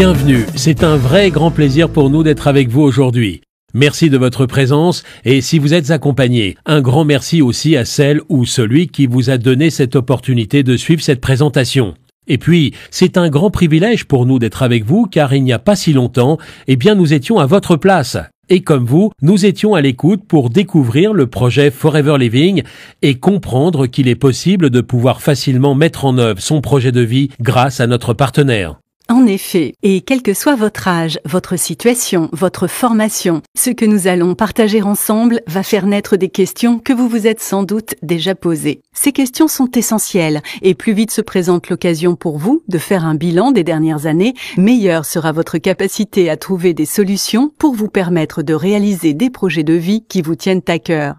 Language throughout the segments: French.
Bienvenue, c'est un vrai grand plaisir pour nous d'être avec vous aujourd'hui. Merci de votre présence et si vous êtes accompagné, un grand merci aussi à celle ou celui qui vous a donné cette opportunité de suivre cette présentation. Et puis, c'est un grand privilège pour nous d'être avec vous car il n'y a pas si longtemps, nous étions à votre place. Et comme vous, nous étions à l'écoute pour découvrir le projet Forever Living et comprendre qu'il est possible de pouvoir facilement mettre en œuvre son projet de vie grâce à notre partenaire. En effet, et quel que soit votre âge, votre situation, votre formation, ce que nous allons partager ensemble va faire naître des questions que vous vous êtes sans doute déjà posées. Ces questions sont essentielles et plus vite se présente l'occasion pour vous de faire un bilan des dernières années, meilleure sera votre capacité à trouver des solutions pour vous permettre de réaliser des projets de vie qui vous tiennent à cœur.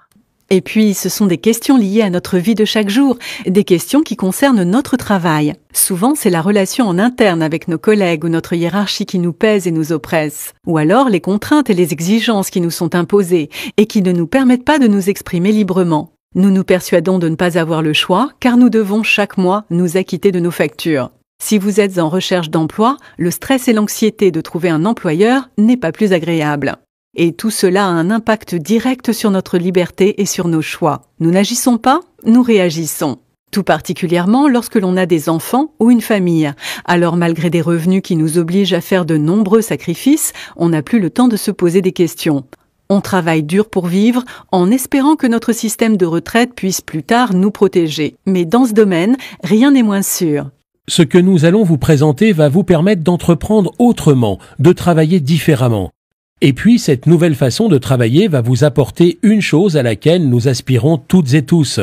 Et puis, ce sont des questions liées à notre vie de chaque jour, des questions qui concernent notre travail. Souvent, c'est la relation en interne avec nos collègues ou notre hiérarchie qui nous pèse et nous oppresse. Ou alors, les contraintes et les exigences qui nous sont imposées et qui ne nous permettent pas de nous exprimer librement. Nous nous persuadons de ne pas avoir le choix, car nous devons chaque mois nous acquitter de nos factures. Si vous êtes en recherche d'emploi, le stress et l'anxiété de trouver un employeur n'est pas plus agréable. Et tout cela a un impact direct sur notre liberté et sur nos choix. Nous n'agissons pas, nous réagissons. Tout particulièrement lorsque l'on a des enfants ou une famille. Alors malgré des revenus qui nous obligent à faire de nombreux sacrifices, on n'a plus le temps de se poser des questions. On travaille dur pour vivre en espérant que notre système de retraite puisse plus tard nous protéger. Mais dans ce domaine, rien n'est moins sûr. Ce que nous allons vous présenter va vous permettre d'entreprendre autrement, de travailler différemment. Et puis, cette nouvelle façon de travailler va vous apporter une chose à laquelle nous aspirons toutes et tous.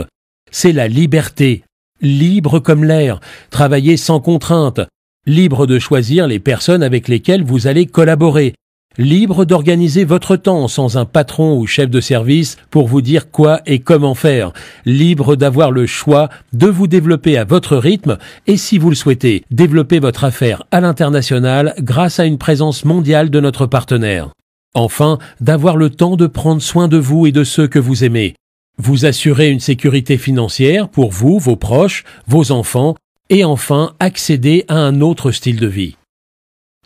C'est la liberté. Libre comme l'air. Travailler sans contrainte. Libre de choisir les personnes avec lesquelles vous allez collaborer. Libre d'organiser votre temps sans un patron ou chef de service pour vous dire quoi et comment faire. Libre d'avoir le choix de vous développer à votre rythme et si vous le souhaitez, développer votre affaire à l'international grâce à une présence mondiale de notre partenaire. Enfin, d'avoir le temps de prendre soin de vous et de ceux que vous aimez. Vous assurer une sécurité financière pour vous, vos proches, vos enfants, et enfin accéder à un autre style de vie.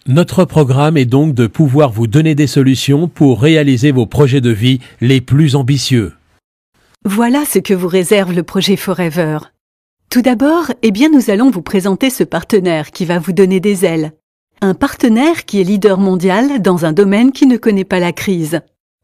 Notre programme est donc de pouvoir vous donner des solutions pour réaliser vos projets de vie les plus ambitieux. Voilà ce que vous réserve le projet Forever. Tout d'abord, nous allons vous présenter ce partenaire qui va vous donner des ailes. Un partenaire qui est leader mondial dans un domaine qui ne connaît pas la crise.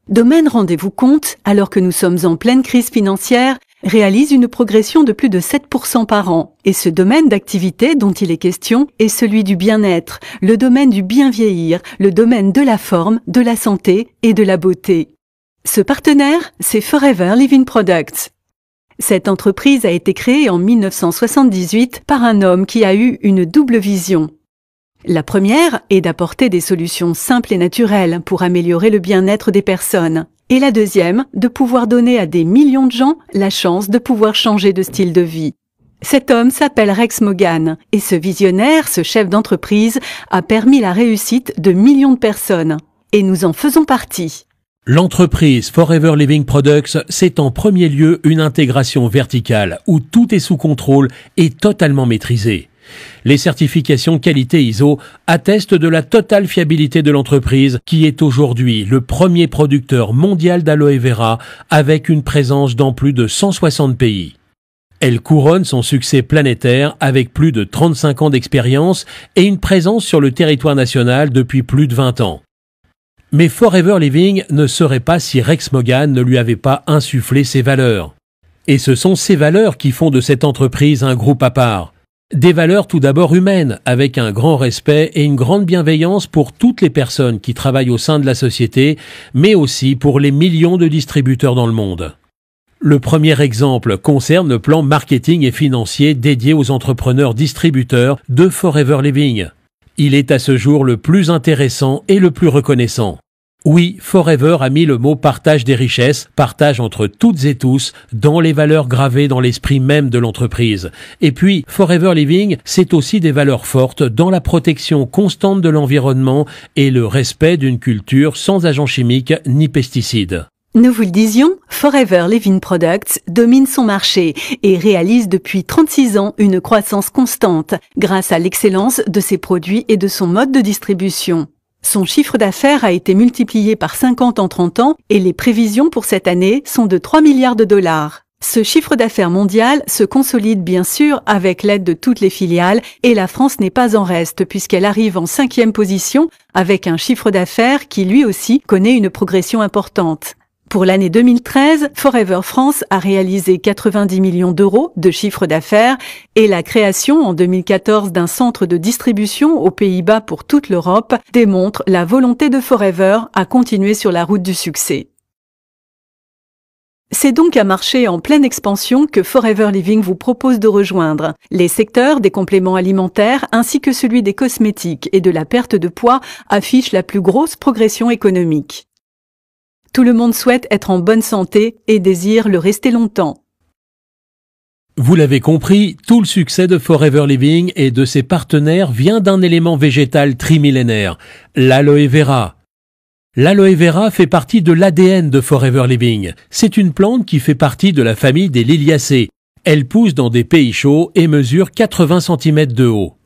Domaine, rendez-vous compte, alors que nous sommes en pleine crise financière, réalise une progression de plus de 7% par an. Et ce domaine d'activité dont il est question est celui du bien-être, le domaine du bien vieillir, le domaine de la forme, de la santé et de la beauté. Ce partenaire, c'est Forever Living Products. Cette entreprise a été créée en 1978 par un homme qui a eu une double vision. La première est d'apporter des solutions simples et naturelles pour améliorer le bien-être des personnes. Et la deuxième, de pouvoir donner à des millions de gens la chance de pouvoir changer de style de vie. Cet homme s'appelle Rex Mogan et ce visionnaire, ce chef d'entreprise, a permis la réussite de millions de personnes. Et nous en faisons partie. L'entreprise Forever Living Products, c'est en premier lieu une intégration verticale où tout est sous contrôle et totalement maîtrisé. Les certifications qualité ISO attestent de la totale fiabilité de l'entreprise qui est aujourd'hui le premier producteur mondial d'aloe vera avec une présence dans plus de 160 pays. Elle couronne son succès planétaire avec plus de 35 ans d'expérience et une présence sur le territoire national depuis plus de 20 ans. Mais Forever Living ne serait pas si Rex Mogan ne lui avait pas insufflé ses valeurs. Et ce sont ces valeurs qui font de cette entreprise un groupe à part. Des valeurs tout d'abord humaines, avec un grand respect et une grande bienveillance pour toutes les personnes qui travaillent au sein de la société, mais aussi pour les millions de distributeurs dans le monde. Le premier exemple concerne le plan marketing et financier dédié aux entrepreneurs distributeurs de Forever Living. Il est à ce jour le plus intéressant et le plus reconnaissant. Oui, Forever a mis le mot partage des richesses, partage entre toutes et tous, dans les valeurs gravées dans l'esprit même de l'entreprise. Et puis, Forever Living, c'est aussi des valeurs fortes dans la protection constante de l'environnement et le respect d'une culture sans agents chimiques ni pesticides. Nous vous le disions, Forever Living Products domine son marché et réalise depuis 36 ans une croissance constante grâce à l'excellence de ses produits et de son mode de distribution. Son chiffre d'affaires a été multiplié par 50 en 30 ans et les prévisions pour cette année sont de 3 milliards de dollars. Ce chiffre d'affaires mondial se consolide bien sûr avec l'aide de toutes les filiales et la France n'est pas en reste puisqu'elle arrive en 5e position avec un chiffre d'affaires qui lui aussi connaît une progression importante. Pour l'année 2013, Forever France a réalisé 90 millions d'euros de chiffre d'affaires et la création en 2014 d'un centre de distribution aux Pays-Bas pour toute l'Europe démontre la volonté de Forever à continuer sur la route du succès. C'est donc un marché en pleine expansion que Forever Living vous propose de rejoindre. Les secteurs des compléments alimentaires ainsi que celui des cosmétiques et de la perte de poids affichent la plus grosse progression économique. Tout le monde souhaite être en bonne santé et désire le rester longtemps. Vous l'avez compris, tout le succès de Forever Living et de ses partenaires vient d'un élément végétal trimillénaire, l'aloe vera. L'aloe vera fait partie de l'ADN de Forever Living. C'est une plante qui fait partie de la famille des liliacées. Elle pousse dans des pays chauds et mesure 80 cm de haut.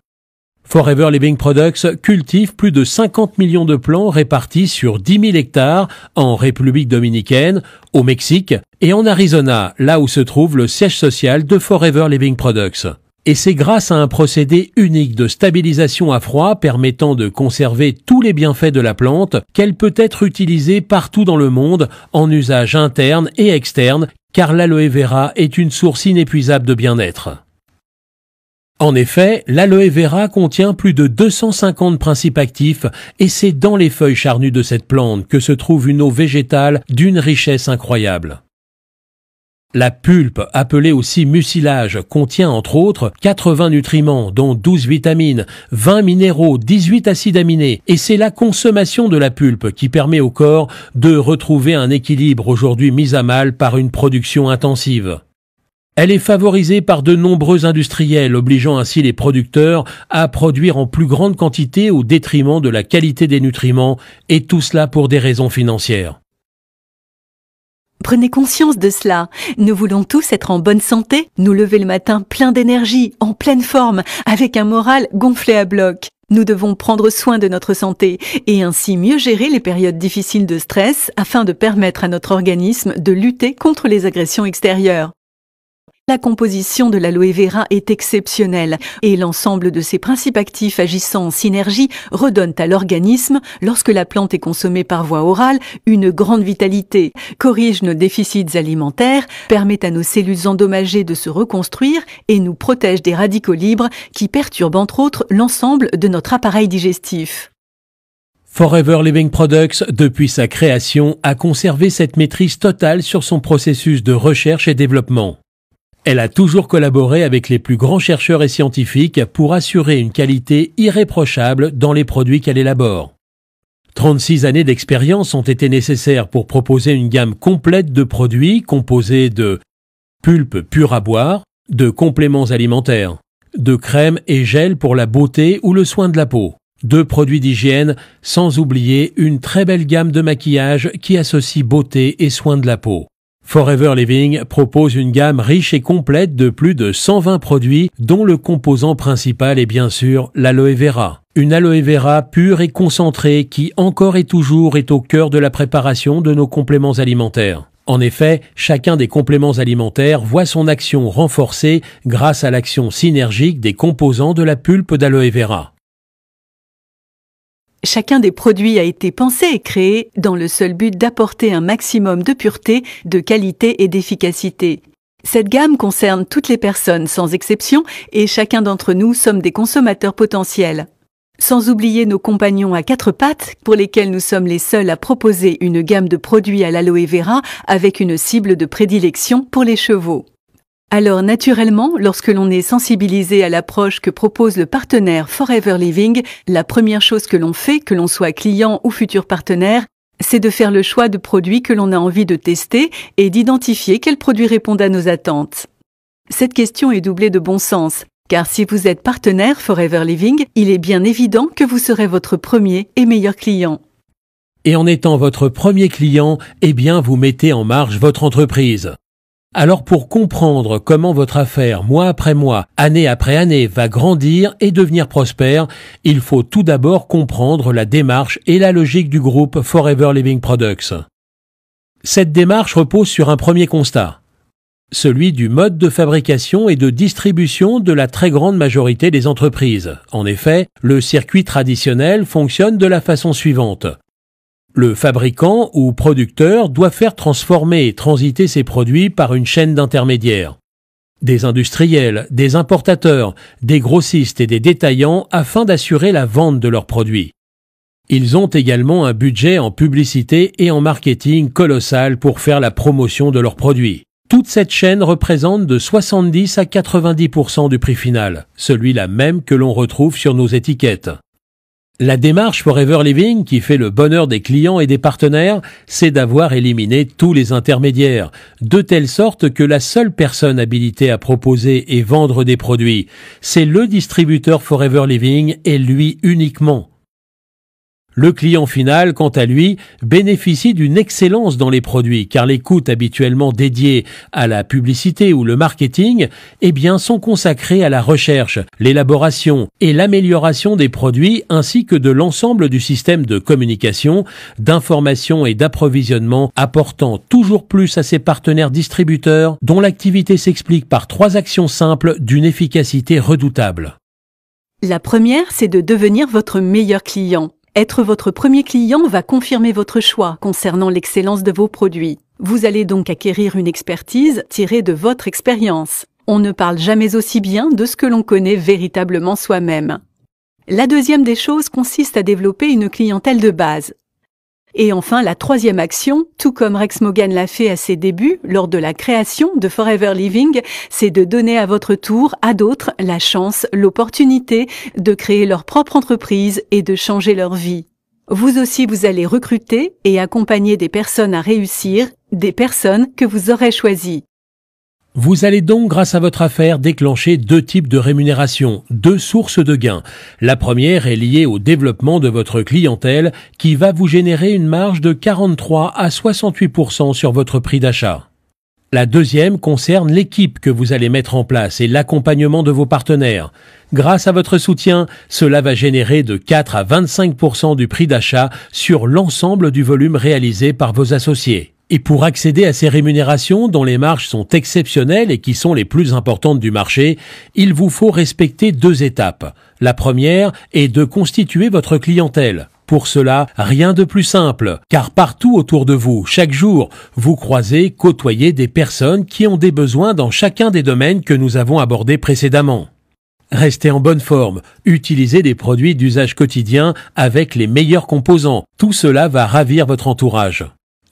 Forever Living Products cultive plus de 50 millions de plants répartis sur 10 000 hectares en République dominicaine, au Mexique et en Arizona, là où se trouve le siège social de Forever Living Products. Et c'est grâce à un procédé unique de stabilisation à froid permettant de conserver tous les bienfaits de la plante qu'elle peut être utilisée partout dans le monde en usage interne et externe, car l'aloe vera est une source inépuisable de bien-être. En effet, l'aloe vera contient plus de 250 principes actifs et c'est dans les feuilles charnues de cette plante que se trouve une eau végétale d'une richesse incroyable. La pulpe, appelée aussi mucilage, contient entre autres 80 nutriments, dont 12 vitamines, 20 minéraux, 18 acides aminés, et c'est la consommation de la pulpe qui permet au corps de retrouver un équilibre aujourd'hui mis à mal par une production intensive. Elle est favorisée par de nombreux industriels, obligeant ainsi les producteurs à produire en plus grande quantité au détriment de la qualité des nutriments, et tout cela pour des raisons financières. Prenez conscience de cela. Nous voulons tous être en bonne santé, nous lever le matin plein d'énergie, en pleine forme, avec un moral gonflé à bloc. Nous devons prendre soin de notre santé et ainsi mieux gérer les périodes difficiles de stress afin de permettre à notre organisme de lutter contre les agressions extérieures. La composition de l'aloe vera est exceptionnelle et l'ensemble de ses principes actifs agissant en synergie redonnent à l'organisme, lorsque la plante est consommée par voie orale, une grande vitalité, corrige nos déficits alimentaires, permet à nos cellules endommagées de se reconstruire et nous protège des radicaux libres qui perturbent entre autres l'ensemble de notre appareil digestif. Forever Living Products, depuis sa création, a conservé cette maîtrise totale sur son processus de recherche et développement. Elle a toujours collaboré avec les plus grands chercheurs et scientifiques pour assurer une qualité irréprochable dans les produits qu'elle élabore. 36 années d'expérience ont été nécessaires pour proposer une gamme complète de produits composés de pulpe pure à boire, de compléments alimentaires, de crèmes et gels pour la beauté ou le soin de la peau, de produits d'hygiène, sans oublier une très belle gamme de maquillage qui associe beauté et soin de la peau. Forever Living propose une gamme riche et complète de plus de 120 produits dont le composant principal est bien sûr l'aloe vera. Une aloe vera pure et concentrée qui encore et toujours est au cœur de la préparation de nos compléments alimentaires. En effet, chacun des compléments alimentaires voit son action renforcée grâce à l'action synergique des composants de la pulpe d'aloe vera. Chacun des produits a été pensé et créé dans le seul but d'apporter un maximum de pureté, de qualité et d'efficacité. Cette gamme concerne toutes les personnes sans exception et chacun d'entre nous sommes des consommateurs potentiels. Sans oublier nos compagnons à quatre pattes pour lesquels nous sommes les seuls à proposer une gamme de produits à l'aloe vera avec une cible de prédilection pour les chevaux. Alors naturellement, lorsque l'on est sensibilisé à l'approche que propose le partenaire Forever Living, la première chose que l'on fait, que l'on soit client ou futur partenaire, c'est de faire le choix de produits que l'on a envie de tester et d'identifier quels produits répondent à nos attentes. Cette question est doublée de bon sens, car si vous êtes partenaire Forever Living, il est bien évident que vous serez votre premier et meilleur client. Et en étant votre premier client, eh bien, vous mettez en marche votre entreprise. Alors pour comprendre comment votre affaire, mois après mois, année après année, va grandir et devenir prospère, il faut tout d'abord comprendre la démarche et la logique du groupe Forever Living Products. Cette démarche repose sur un premier constat, celui du mode de fabrication et de distribution de la très grande majorité des entreprises. En effet, le circuit traditionnel fonctionne de la façon suivante. Le fabricant ou producteur doit faire transformer et transiter ses produits par une chaîne d'intermédiaires. Des industriels, des importateurs, des grossistes et des détaillants afin d'assurer la vente de leurs produits. Ils ont également un budget en publicité et en marketing colossal pour faire la promotion de leurs produits. Toute cette chaîne représente de 70 à 90% du prix final, celui-là même que l'on retrouve sur nos étiquettes. La démarche Forever Living, qui fait le bonheur des clients et des partenaires, c'est d'avoir éliminé tous les intermédiaires, de telle sorte que la seule personne habilitée à proposer et vendre des produits, c'est le distributeur Forever Living et lui uniquement. Le client final, quant à lui, bénéficie d'une excellence dans les produits car les coûts habituellement dédiés à la publicité ou le marketing, eh bien, sont consacrés à la recherche, l'élaboration et l'amélioration des produits ainsi que de l'ensemble du système de communication, d'information et d'approvisionnement apportant toujours plus à ses partenaires distributeurs dont l'activité s'explique par 3 actions simples d'une efficacité redoutable. La première, c'est de devenir votre meilleur client. Être votre premier client va confirmer votre choix concernant l'excellence de vos produits. Vous allez donc acquérir une expertise tirée de votre expérience. On ne parle jamais aussi bien de ce que l'on connaît véritablement soi-même. La deuxième des choses consiste à développer une clientèle de base. Et enfin, la troisième action, tout comme Rex Mogan l'a fait à ses débuts lors de la création de Forever Living, c'est de donner à votre tour à d'autres la chance, l'opportunité de créer leur propre entreprise et de changer leur vie. Vous aussi, vous allez recruter et accompagner des personnes à réussir, des personnes que vous aurez choisies. Vous allez donc, grâce à votre affaire, déclencher 2 types de rémunération, 2 sources de gains. La première est liée au développement de votre clientèle qui va vous générer une marge de 43 à 68% sur votre prix d'achat. La deuxième concerne l'équipe que vous allez mettre en place et l'accompagnement de vos partenaires. Grâce à votre soutien, cela va générer de 4 à 25% du prix d'achat sur l'ensemble du volume réalisé par vos associés. Et pour accéder à ces rémunérations dont les marges sont exceptionnelles et qui sont les plus importantes du marché, il vous faut respecter 2 étapes. La première est de constituer votre clientèle. Pour cela, rien de plus simple, car partout autour de vous, chaque jour, vous croisez, côtoyez des personnes qui ont des besoins dans chacun des domaines que nous avons abordés précédemment. Restez en bonne forme, utilisez des produits d'usage quotidien avec les meilleurs composants. Tout cela va ravir votre entourage.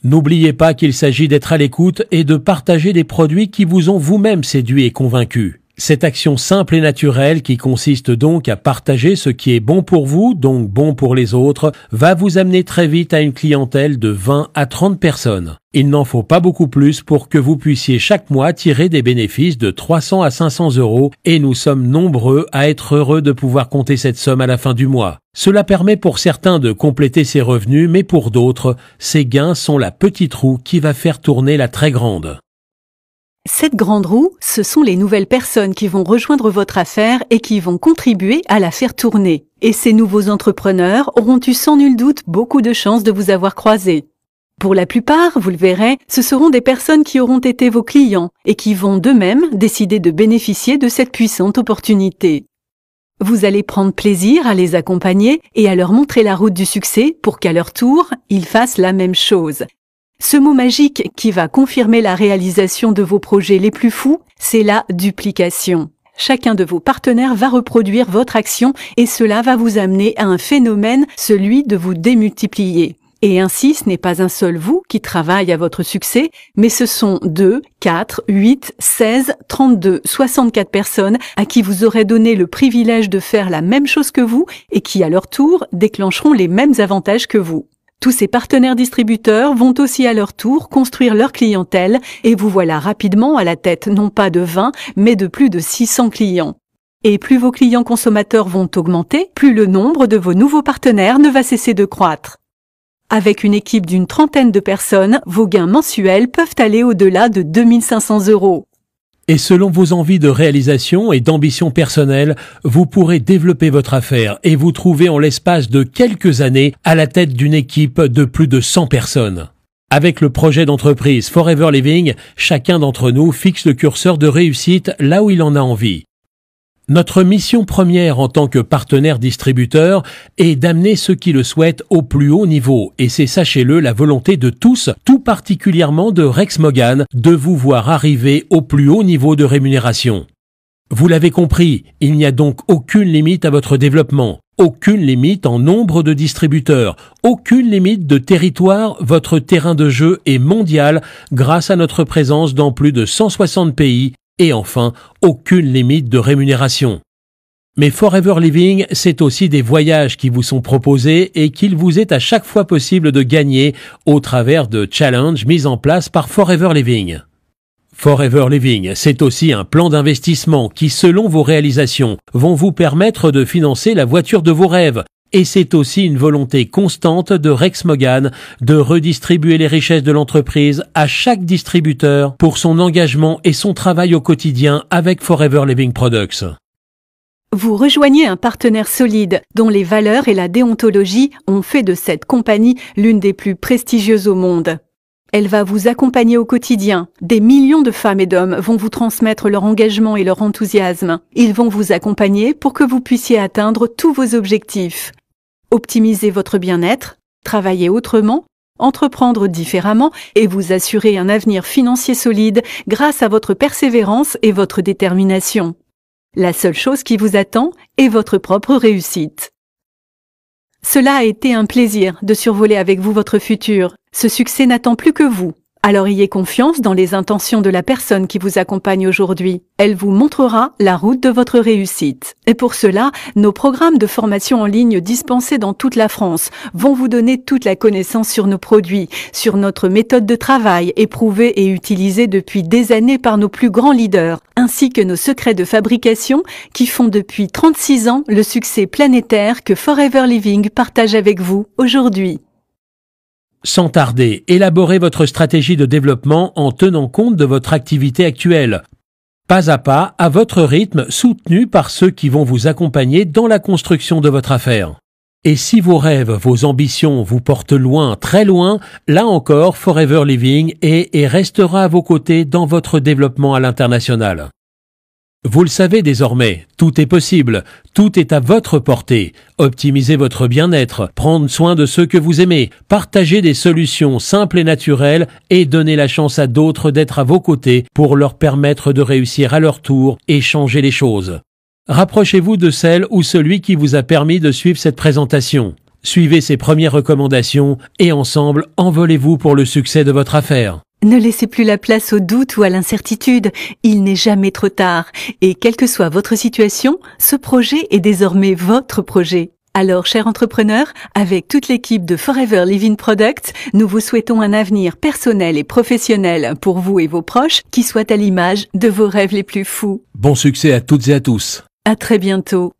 N'oubliez pas qu'il s'agit d'être à l'écoute et de partager des produits qui vous ont vous-même séduit et convaincu. Cette action simple et naturelle qui consiste donc à partager ce qui est bon pour vous, donc bon pour les autres, va vous amener très vite à une clientèle de 20 à 30 personnes. Il n'en faut pas beaucoup plus pour que vous puissiez chaque mois tirer des bénéfices de 300 à 500 euros et nous sommes nombreux à être heureux de pouvoir compter cette somme à la fin du mois. Cela permet pour certains de compléter ses revenus, mais pour d'autres, ces gains sont la petite roue qui va faire tourner la très grande. Cette grande roue, ce sont les nouvelles personnes qui vont rejoindre votre affaire et qui vont contribuer à la faire tourner. Et ces nouveaux entrepreneurs auront eu sans nul doute beaucoup de chance de vous avoir croisé. Pour la plupart, vous le verrez, ce seront des personnes qui auront été vos clients et qui vont d'eux-mêmes décider de bénéficier de cette puissante opportunité. Vous allez prendre plaisir à les accompagner et à leur montrer la route du succès pour qu'à leur tour, ils fassent la même chose. Ce mot magique qui va confirmer la réalisation de vos projets les plus fous, c'est la duplication. Chacun de vos partenaires va reproduire votre action et cela va vous amener à un phénomène, celui de vous démultiplier. Et ainsi, ce n'est pas un seul vous qui travaille à votre succès, mais ce sont 2, 4, 8, 16, 32, 64 personnes à qui vous aurez donné le privilège de faire la même chose que vous et qui, à leur tour, déclencheront les mêmes avantages que vous. Tous ces partenaires distributeurs vont aussi à leur tour construire leur clientèle et vous voilà rapidement à la tête non pas de 20, mais de plus de 600 clients. Et plus vos clients consommateurs vont augmenter, plus le nombre de vos nouveaux partenaires ne va cesser de croître. Avec une équipe d'une 30aine de personnes, vos gains mensuels peuvent aller au-delà de 2 500 €. Et selon vos envies de réalisation et d'ambition personnelle, vous pourrez développer votre affaire et vous trouver en l'espace de quelques années à la tête d'une équipe de plus de 100 personnes. Avec le projet d'entreprise Forever Living, chacun d'entre nous fixe le curseur de réussite là où il en a envie. Notre mission première en tant que partenaire distributeur est d'amener ceux qui le souhaitent au plus haut niveau et c'est, sachez-le, la volonté de tous, tout particulièrement de Rex Moggan, de vous voir arriver au plus haut niveau de rémunération. Vous l'avez compris, il n'y a donc aucune limite à votre développement, aucune limite en nombre de distributeurs, aucune limite de territoire, votre terrain de jeu est mondial grâce à notre présence dans plus de 160 pays. Et enfin, aucune limite de rémunération. Mais Forever Living, c'est aussi des voyages qui vous sont proposés et qu'il vous est à chaque fois possible de gagner au travers de challenges mis en place par Forever Living. Forever Living, c'est aussi un plan d'investissement qui, selon vos réalisations, vont vous permettre de financer la voiture de vos rêves. Et c'est aussi une volonté constante de Rex Moggan de redistribuer les richesses de l'entreprise à chaque distributeur pour son engagement et son travail au quotidien avec Forever Living Products. Vous rejoignez un partenaire solide dont les valeurs et la déontologie ont fait de cette compagnie l'une des plus prestigieuses au monde. Elle va vous accompagner au quotidien. Des millions de femmes et d'hommes vont vous transmettre leur engagement et leur enthousiasme. Ils vont vous accompagner pour que vous puissiez atteindre tous vos objectifs. Optimiser votre bien-être, travailler autrement, entreprendre différemment et vous assurer un avenir financier solide grâce à votre persévérance et votre détermination. La seule chose qui vous attend est votre propre réussite. Cela a été un plaisir de survoler avec vous votre futur. Ce succès n'attend plus que vous. Alors ayez confiance dans les intentions de la personne qui vous accompagne aujourd'hui. Elle vous montrera la route de votre réussite. Et pour cela, nos programmes de formation en ligne dispensés dans toute la France vont vous donner toute la connaissance sur nos produits, sur notre méthode de travail éprouvée et utilisée depuis des années par nos plus grands leaders, ainsi que nos secrets de fabrication qui font depuis 36 ans le succès planétaire que Forever Living partage avec vous aujourd'hui. Sans tarder, élaborez votre stratégie de développement en tenant compte de votre activité actuelle. Pas à pas, à votre rythme, soutenu par ceux qui vont vous accompagner dans la construction de votre affaire. Et si vos rêves, vos ambitions vous portent loin, très loin, là encore, Forever Living est et restera à vos côtés dans votre développement à l'international. Vous le savez désormais, tout est possible, tout est à votre portée. Optimisez votre bien-être, prendre soin de ceux que vous aimez, partager des solutions simples et naturelles et donner la chance à d'autres d'être à vos côtés pour leur permettre de réussir à leur tour et changer les choses. Rapprochez-vous de celle ou celui qui vous a permis de suivre cette présentation. Suivez ses premières recommandations et ensemble, envolez-vous pour le succès de votre affaire. Ne laissez plus la place au doute ou à l'incertitude, il n'est jamais trop tard. Et quelle que soit votre situation, ce projet est désormais votre projet. Alors, chers entrepreneurs, avec toute l'équipe de Forever Living Products, nous vous souhaitons un avenir personnel et professionnel pour vous et vos proches qui soit à l'image de vos rêves les plus fous. Bon succès à toutes et à tous. À très bientôt.